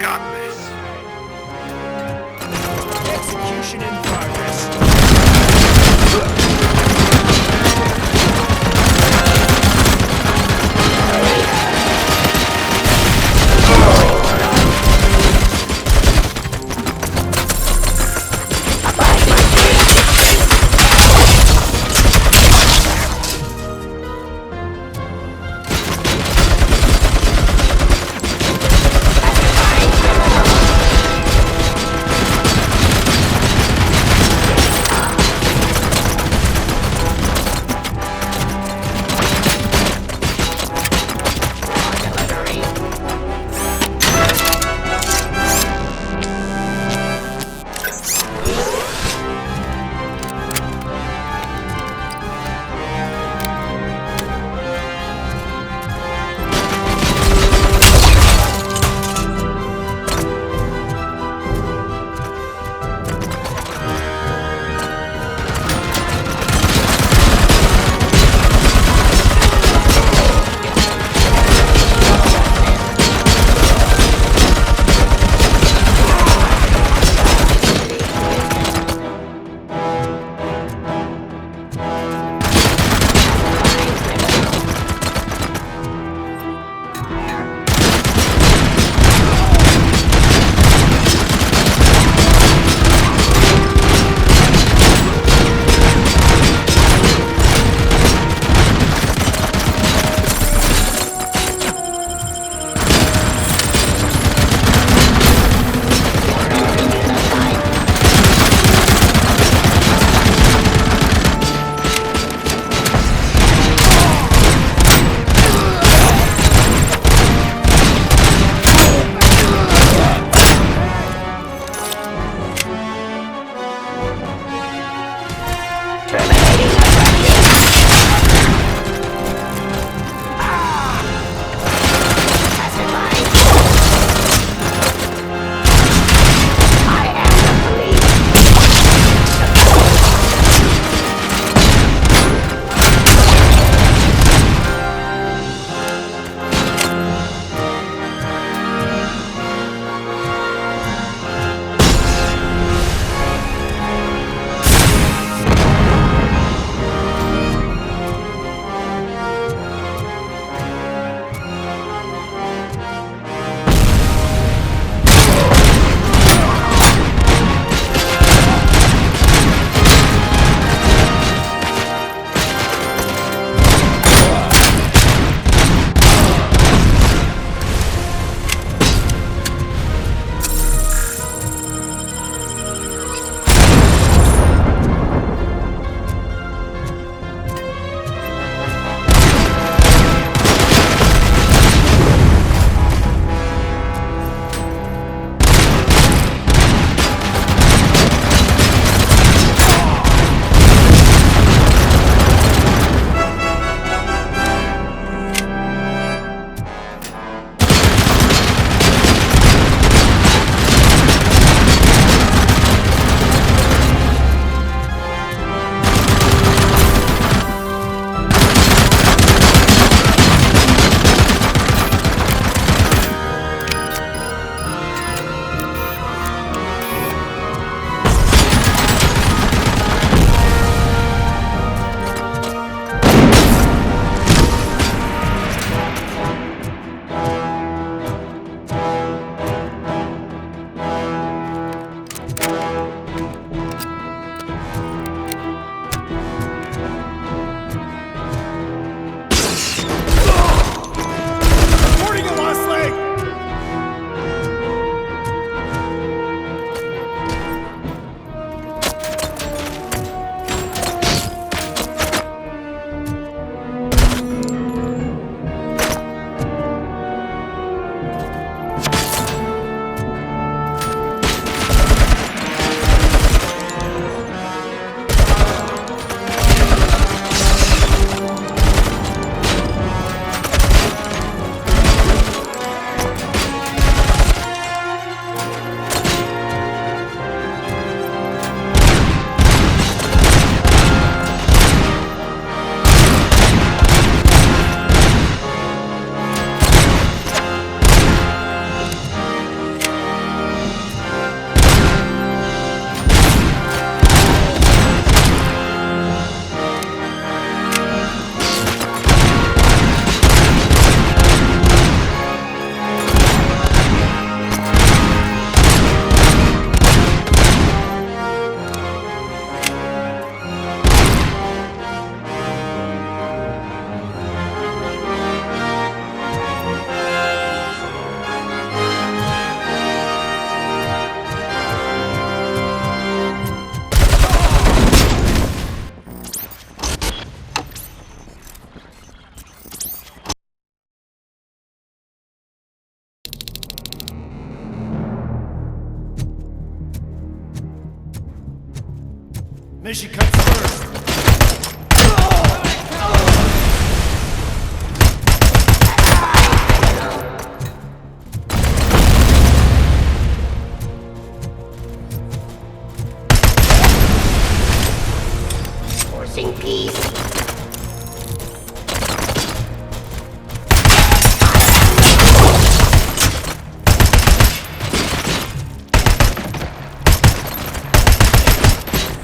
got this. Execution in progress. Mission comes first. Forcing peace.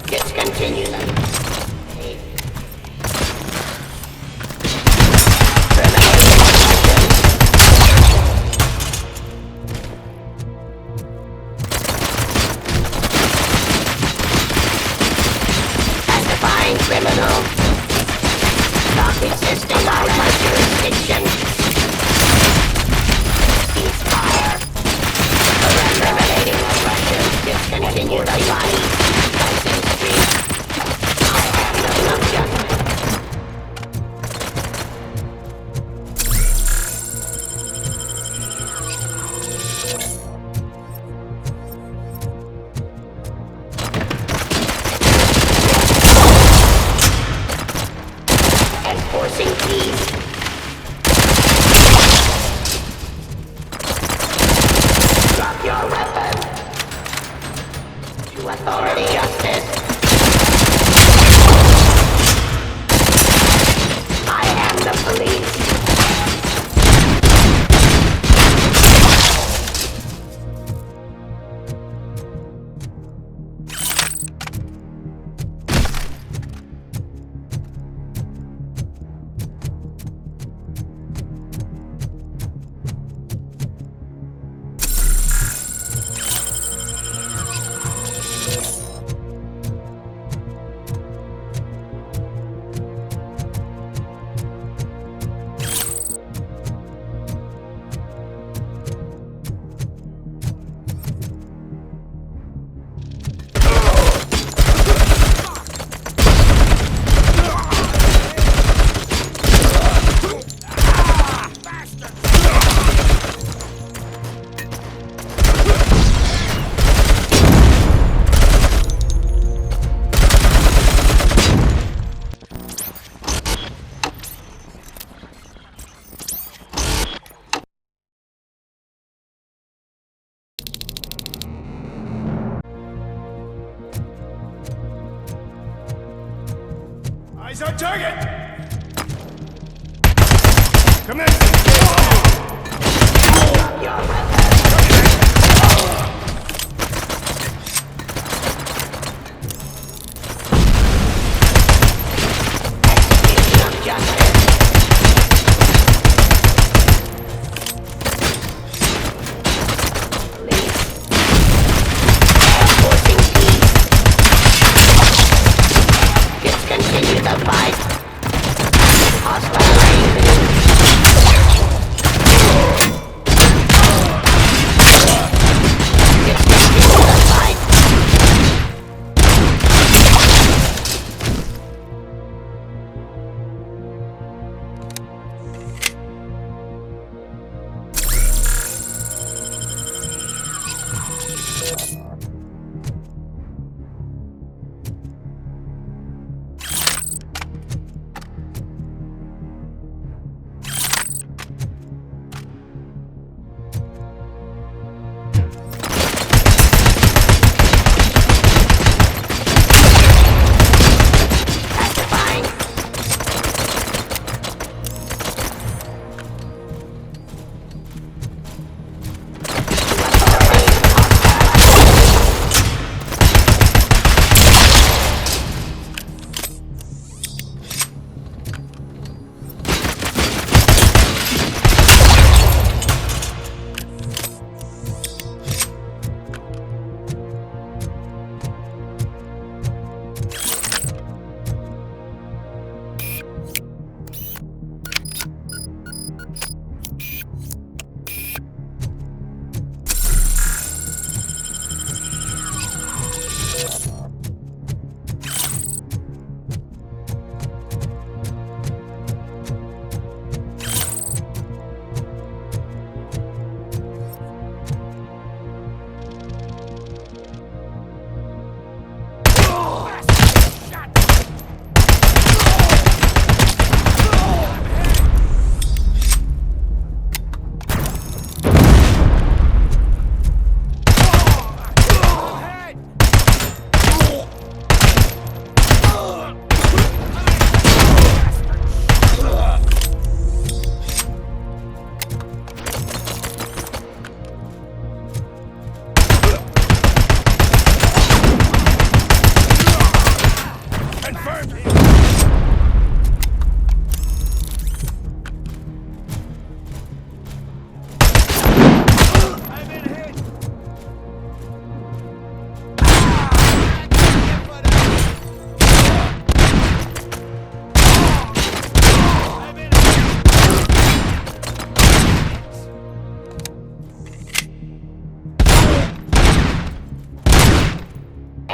Discontinue them. Classifying criminal. Docket system out of my jurisdiction. Ceasefire. Eliminating aggression. Discontinue the fight. License street. I have no objection. Enforcing peace. Drop your weapon. To authority justice. I am the police. Eyes on target! Come in! Discontinue the fight. Hostile arrangement.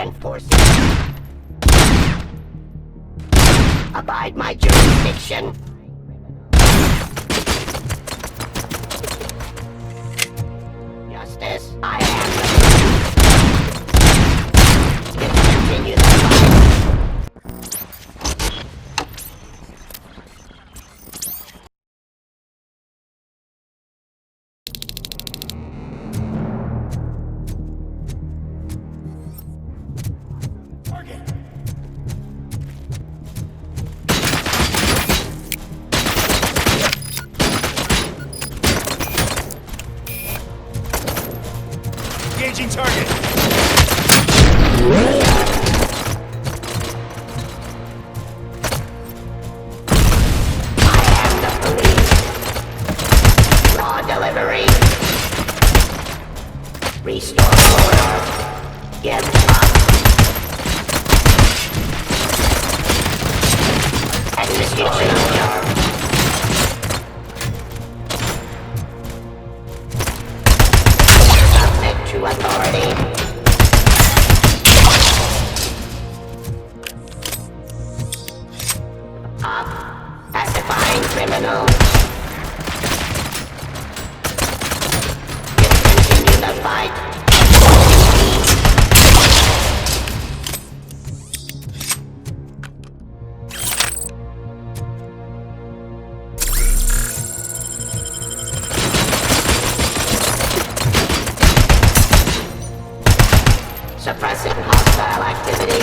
Enforcing. Abide my jurisdiction. Justice, I am the police. Continue the fight. Target. Engaging target. I am the police. Law delivery. Restore order. Give up. Execution order. Submit to authority. Up. Pacifying criminal. Discontinue the fight. Suppressing hostile activity.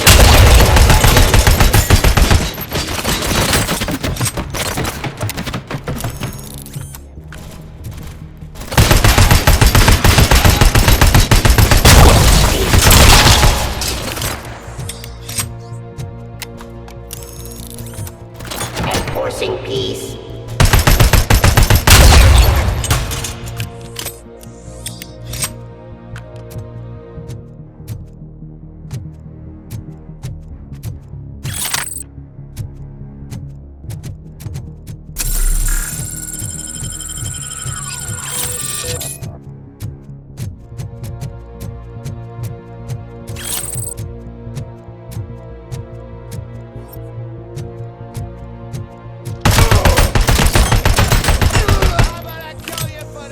Enforcing peace.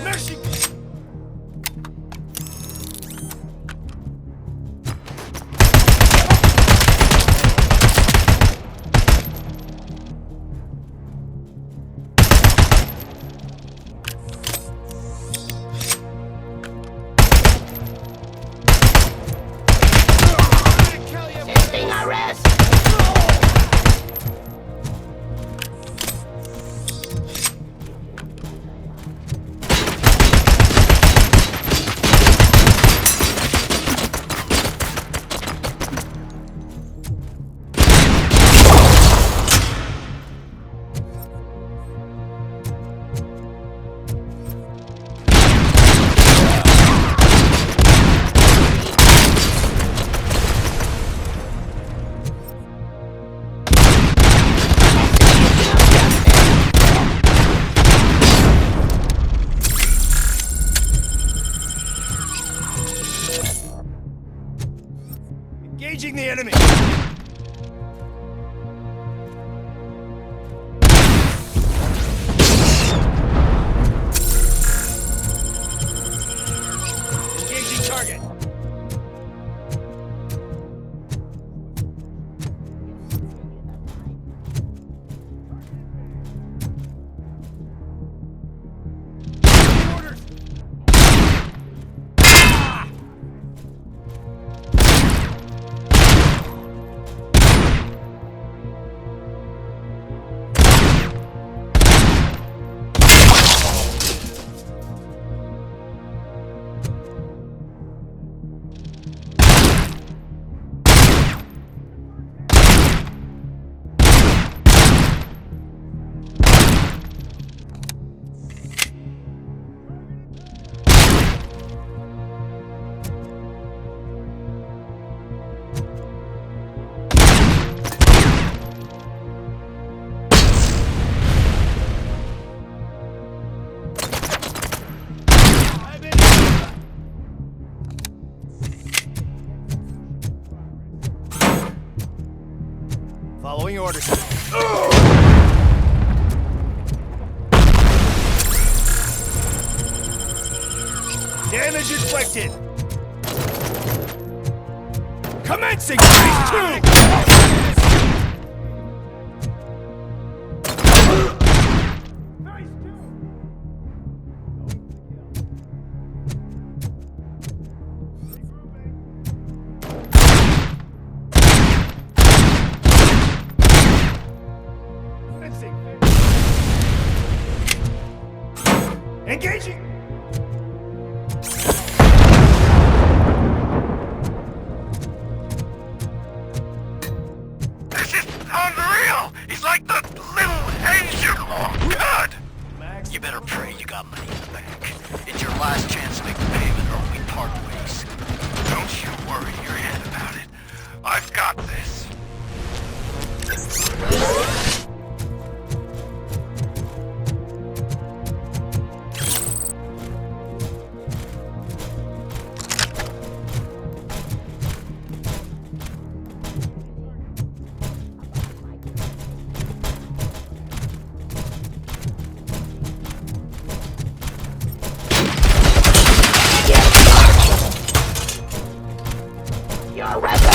Mercy. Resisting arrest. Engaging the enemy. Engaging target. Orders. Ah! Following orders. Damage inflicted. Commencing phase 2! Engaging! This is unreal! He's like the little Asian. Oh, God! You better pray you got money in the bank. It's your last chance to make the payment or we part ways. Don't you worry your head about it. I've got this. Your weapon.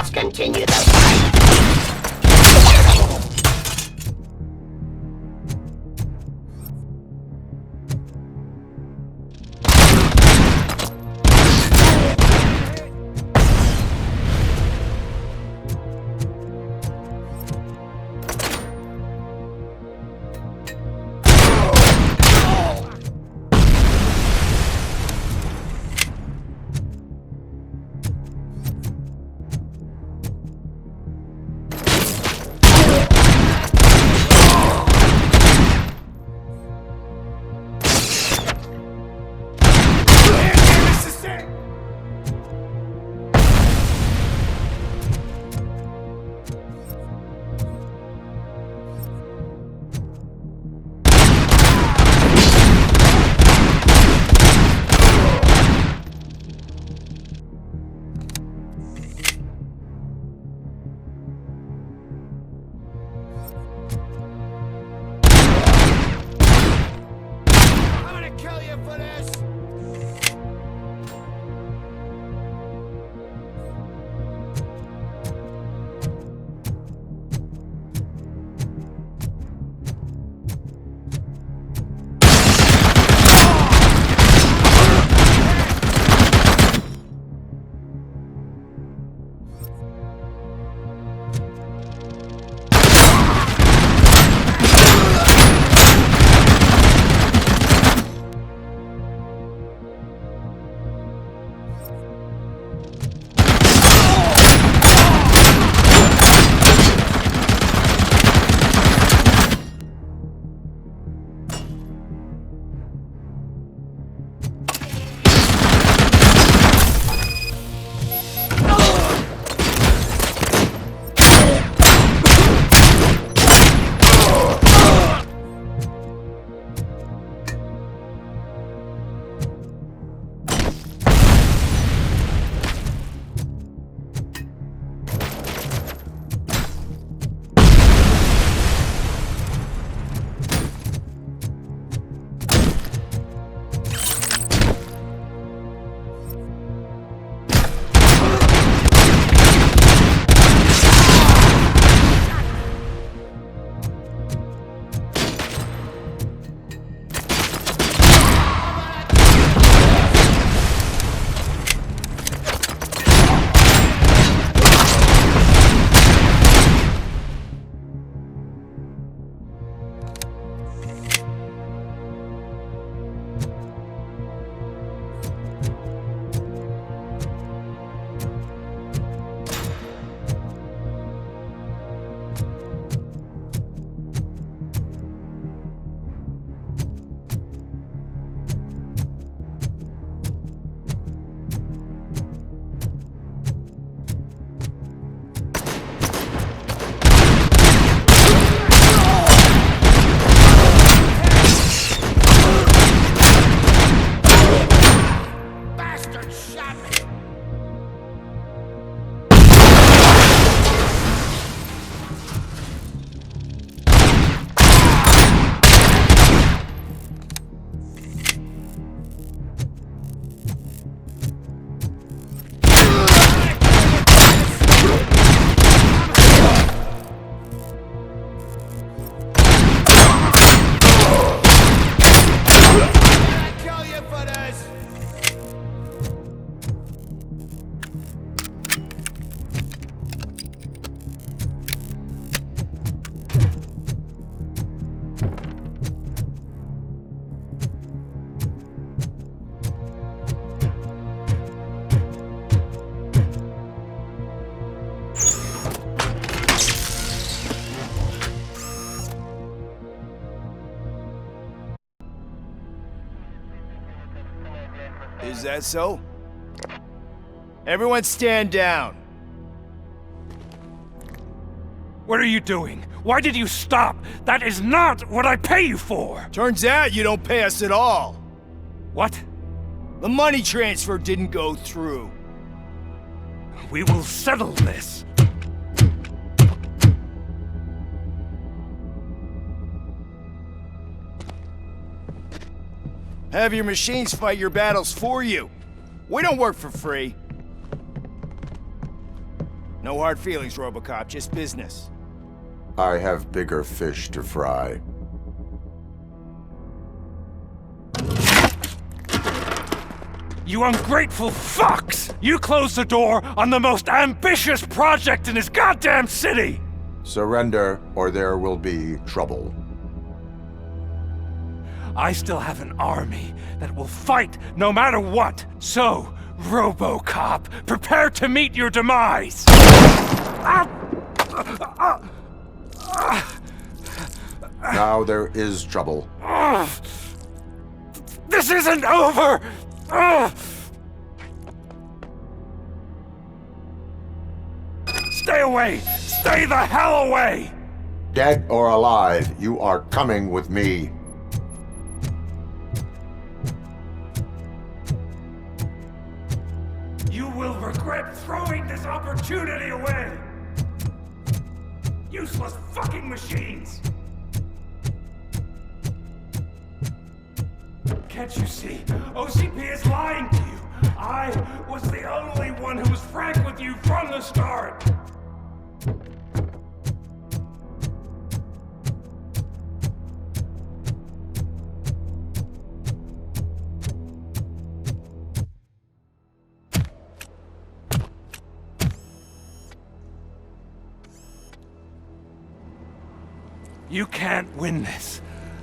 Let's continue the fight. Is that so? Everyone stand down. What are you doing? Why did you stop? That is not what I pay you for! Turns out you don't pay us at all. What? The money transfer didn't go through. We will settle this. Have your machines fight your battles for you. We don't work for free. No hard feelings, Robocop, just business. I have bigger fish to fry. You ungrateful fucks! You closed the door on the most ambitious project in this goddamn city! Surrender, or there will be trouble. I still have an army that will fight no matter what. So, Robocop, prepare to meet your demise! Now there is trouble. This isn't over! Stay away! Stay the hell away! Dead or alive, you are coming with me. You will regret throwing this opportunity away! Useless fucking machines! Can't you see? OCP is lying to you! I was the only one who was frank with you from the start! You can't win this.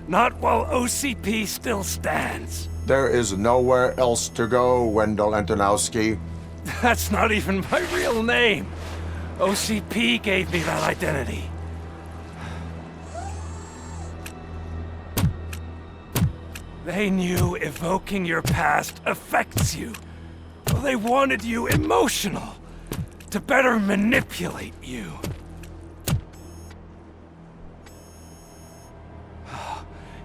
Not while OCP still stands. There is nowhere else to go, Wendell Antonowski. That's not even my real name. OCP gave me that identity. They knew evoking your past affects you. Well, they wanted you emotional, to better manipulate you.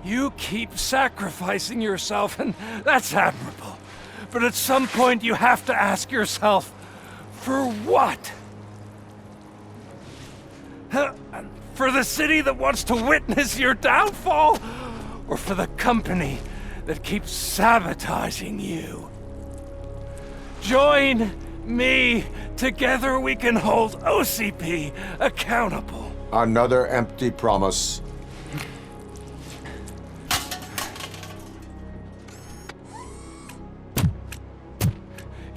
You keep sacrificing yourself, and that's admirable. But at some point you have to ask yourself, for what? For the city that wants to witness your downfall? Or for the company that keeps sabotaging you? Join me. Together we can hold OCP accountable. Another empty promise.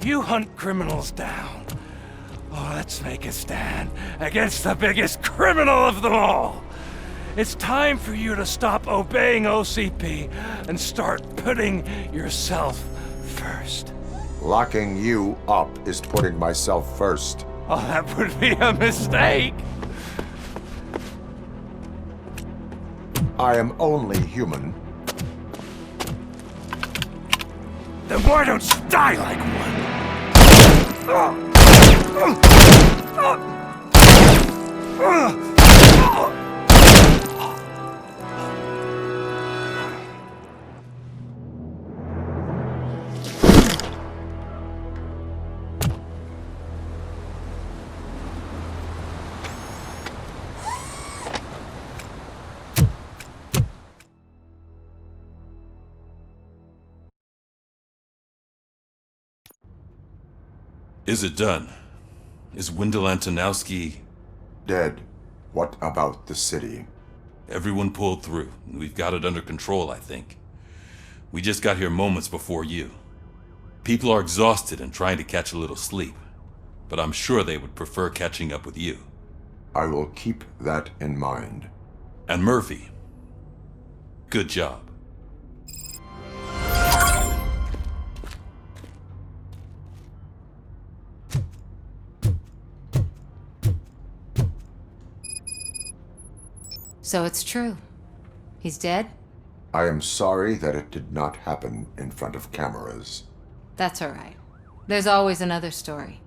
You hunt criminals down. Oh, let's make a stand against the biggest criminal of them all. It's time for you to stop obeying OCP and start putting yourself first. Locking you up is putting myself first. Oh, that would be a mistake. I am only human. Then why don't you die like one? Is it done? Is Wendell Antonowski... Dead. What about the city? Everyone pulled through. We've got it under control, I think. We just got here moments before you. People are exhausted and trying to catch a little sleep. But I'm sure they would prefer catching up with you. I will keep that in mind. And Murphy, good job. So it's true. He's dead? I am sorry that it did not happen in front of cameras. That's all right. There's always another story.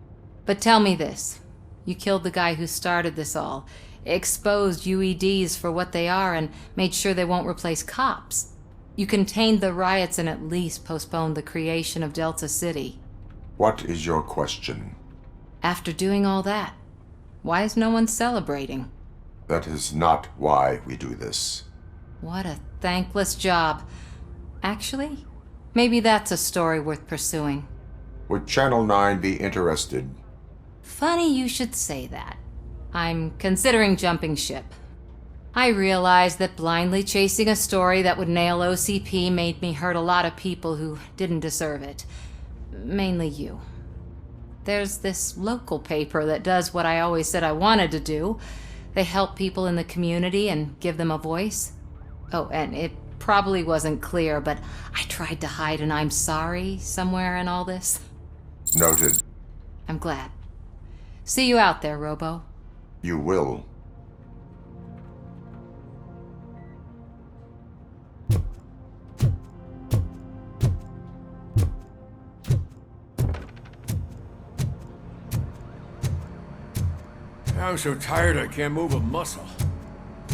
But tell me this. You killed the guy who started this all, exposed UEDs for what they are, and made sure they won't replace cops. You contained the riots and at least postponed the creation of Delta City. What is your question? After doing all that, why is no one celebrating? That is not why we do this. What a thankless job. Actually, maybe that's a story worth pursuing. Would Channel 9 be interested? Funny you should say that. I'm considering jumping ship. I realized that blindly chasing a story that would nail OCP made me hurt a lot of people who didn't deserve it. Mainly you. There's this local paper that does what I always said I wanted to do. They help people in the community and give them a voice. Oh, and it probably wasn't clear, but I tried to hide an I'm sorry somewhere in all this. Noted. I'm glad. See you out there, Robo. You will. I'm so tired I can't move a muscle.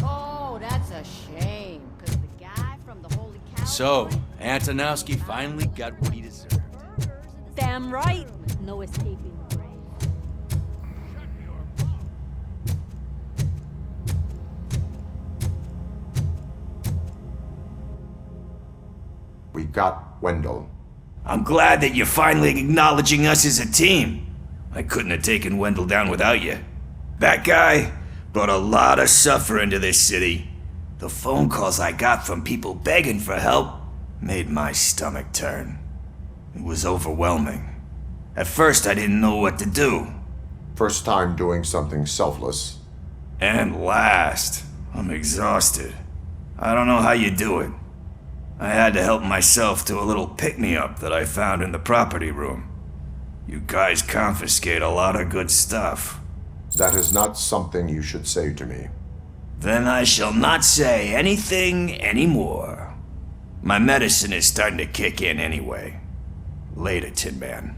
Oh, that's a shame, because the guy from the Holy Cow... So, Antonowski finally got what he deserved. Damn right! No escaping the grave. We got Wendell. I'm glad that you're finally acknowledging us as a team. I couldn't have taken Wendell down without you. That guy brought a lot of suffering to this city. The phone calls I got from people begging for help made my stomach turn. It was overwhelming. At first, I didn't know what to do. First time doing something selfless. And last, I'm exhausted. I don't know how you do it. I had to help myself to a little pick-me-up that I found in the property room. You guys confiscate a lot of good stuff. That is not something you should say to me. Then I shall not say anything anymore. My medicine is starting to kick in anyway. Later, Tin Man.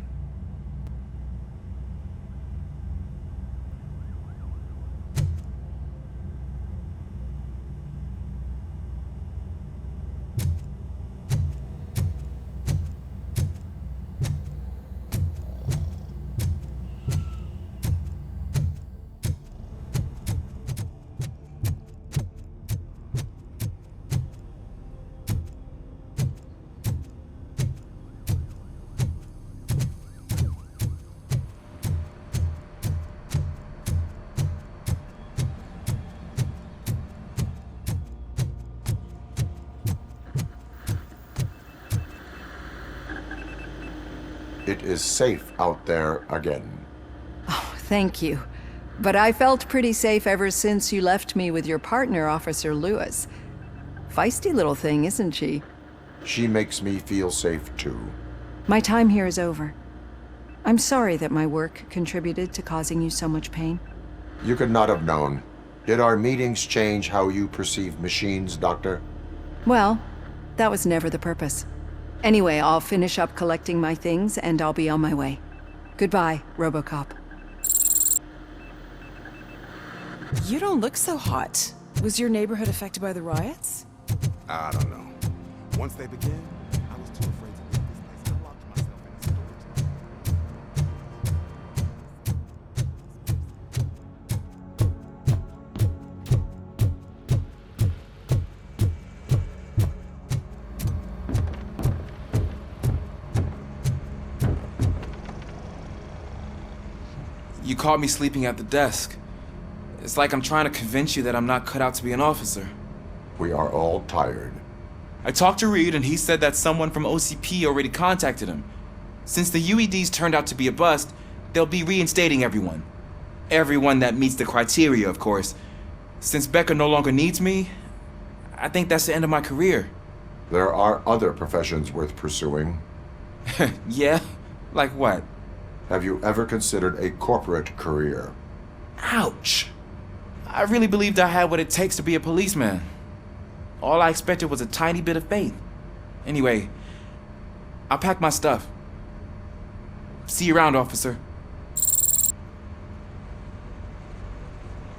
It is safe out there again. Oh, thank you. But I felt pretty safe ever since you left me with your partner, Officer Lewis. Feisty little thing, isn't she? She makes me feel safe too. My time here is over. I'm sorry that my work contributed to causing you so much pain. You could not have known. Did our meetings change how you perceive machines, Doctor? Well, that was never the purpose. Anyway, I'll finish up collecting my things and I'll be on my way. Goodbye, Robocop. You don't look so hot. Was your neighborhood affected by the riots? I don't know. Once they begin, I was too afraid to leave this place. I locked myself in a storage. You caught me sleeping at the desk. It's like I'm trying to convince you that I'm not cut out to be an officer. We are all tired. I talked to Reed and he said that someone from OCP already contacted him. Since the UEDs turned out to be a bust, they'll be reinstating everyone. Everyone that meets the criteria, of course. Since Becca no longer needs me, I think that's the end of my career. There are other professions worth pursuing. Yeah? Like what? Have you ever considered a corporate career? Ouch! I really believed I had what it takes to be a policeman. All I expected was a tiny bit of faith. Anyway, I'll pack my stuff. See you around, officer.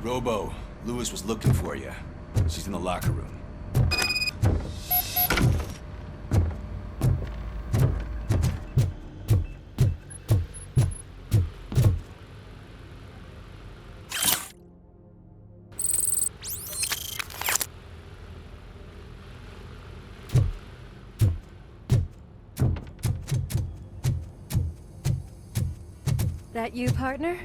Robo, Lewis was looking for you. She's in the locker room. That you, partner?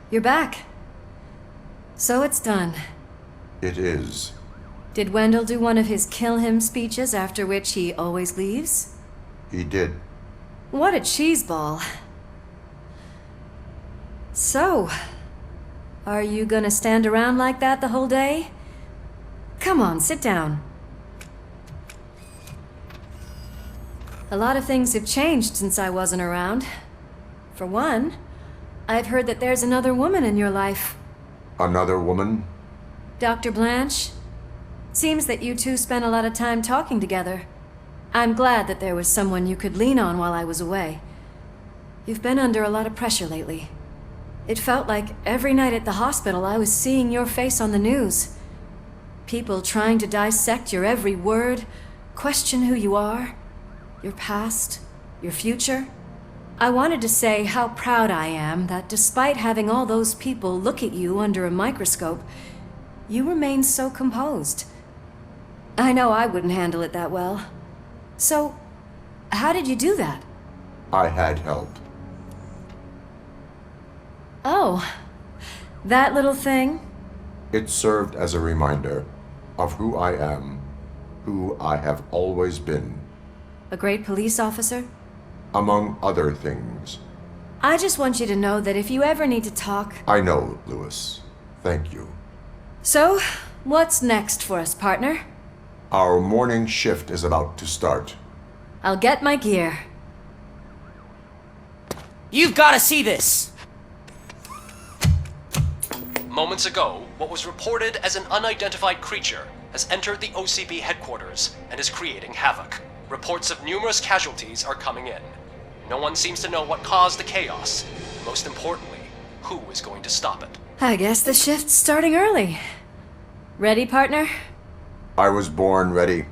You're back. So it's done. It is. Did Wendell do one of his kill him speeches after which he always leaves? He did. What a cheeseball. So, are you gonna stand around like that the whole day? Come on, sit down. A lot of things have changed since I wasn't around. For one, I've heard that there's another woman in your life. Another woman? Dr. Blanche? Seems that you two spent a lot of time talking together. I'm glad that there was someone you could lean on while I was away. You've been under a lot of pressure lately. It felt like every night at the hospital I was seeing your face on the news. People trying to dissect your every word, question who you are, your past, your future. I wanted to say how proud I am that despite having all those people look at you under a microscope, you remain so composed. I know I wouldn't handle it that well. So, how did you do that? I had help. Oh, that little thing? It served as a reminder of who I am, who I have always been. A great police officer? Among other things. I just want you to know that if you ever need to talk... I know, Lewis. Thank you. So, what's next for us, partner? Our morning shift is about to start. I'll get my gear. You've got to see this! Moments ago, what was reported as an unidentified creature has entered the OCP headquarters and is creating havoc. Reports of numerous casualties are coming in. No one seems to know what caused the chaos. Most importantly, who is going to stop it? I guess the shift's starting early. Ready, partner? I was born ready.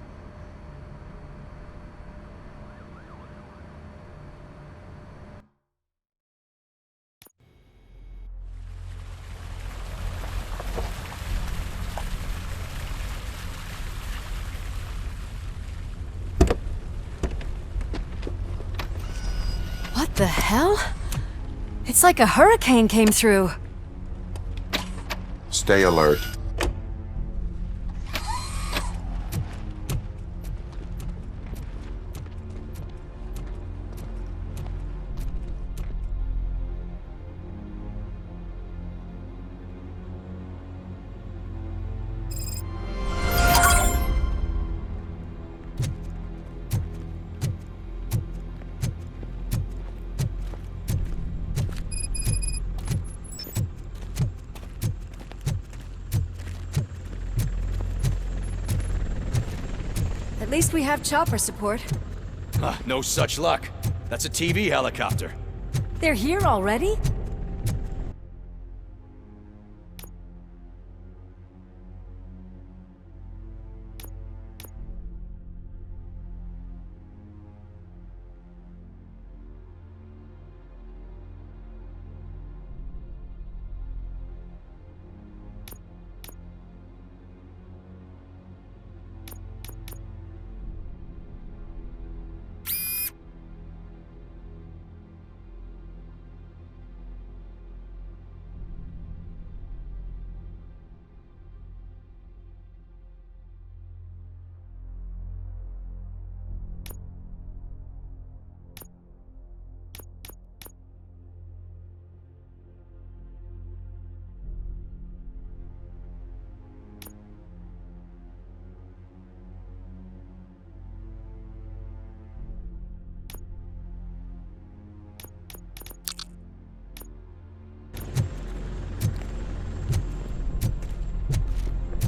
What the hell? It's like a hurricane came through. Stay alert. At least we have chopper support. No such luck. That's a TV helicopter. They're here already?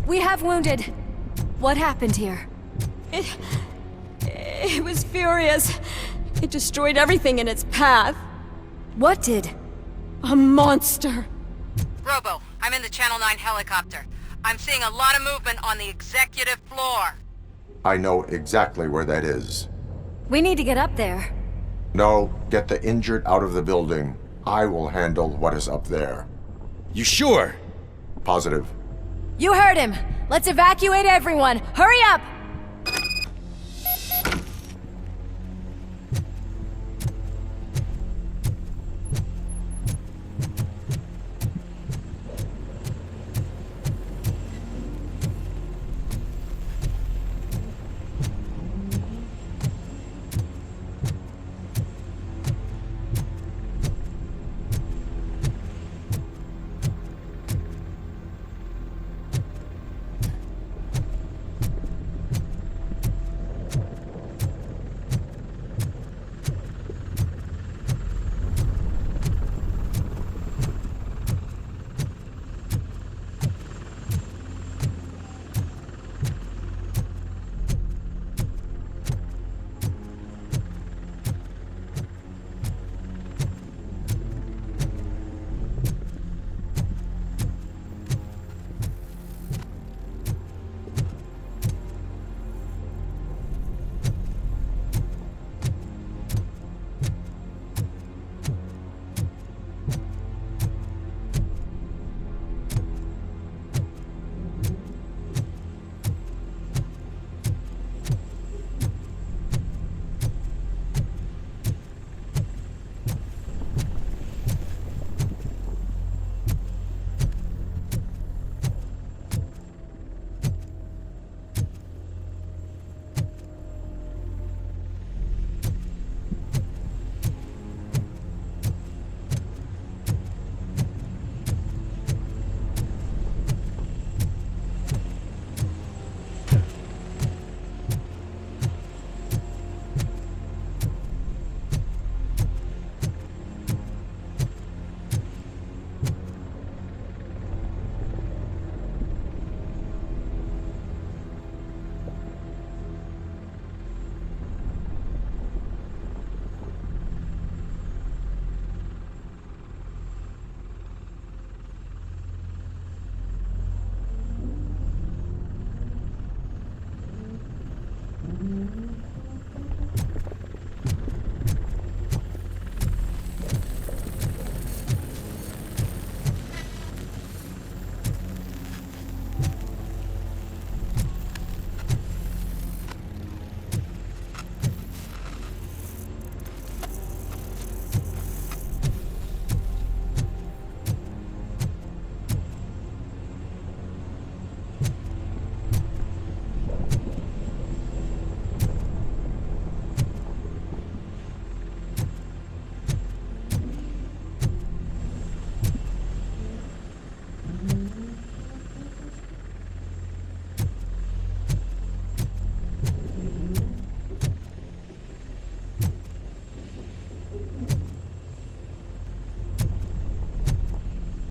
We have wounded. What happened here? It was furious. It destroyed everything in its path. What did? A monster. Robo, I'm in the Channel 9 helicopter. I'm seeing a lot of movement on the executive floor. I know exactly where that is. We need to get up there. No, get the injured out of the building. I will handle what is up there. You sure? Positive. You heard him. Let's evacuate everyone. Hurry up!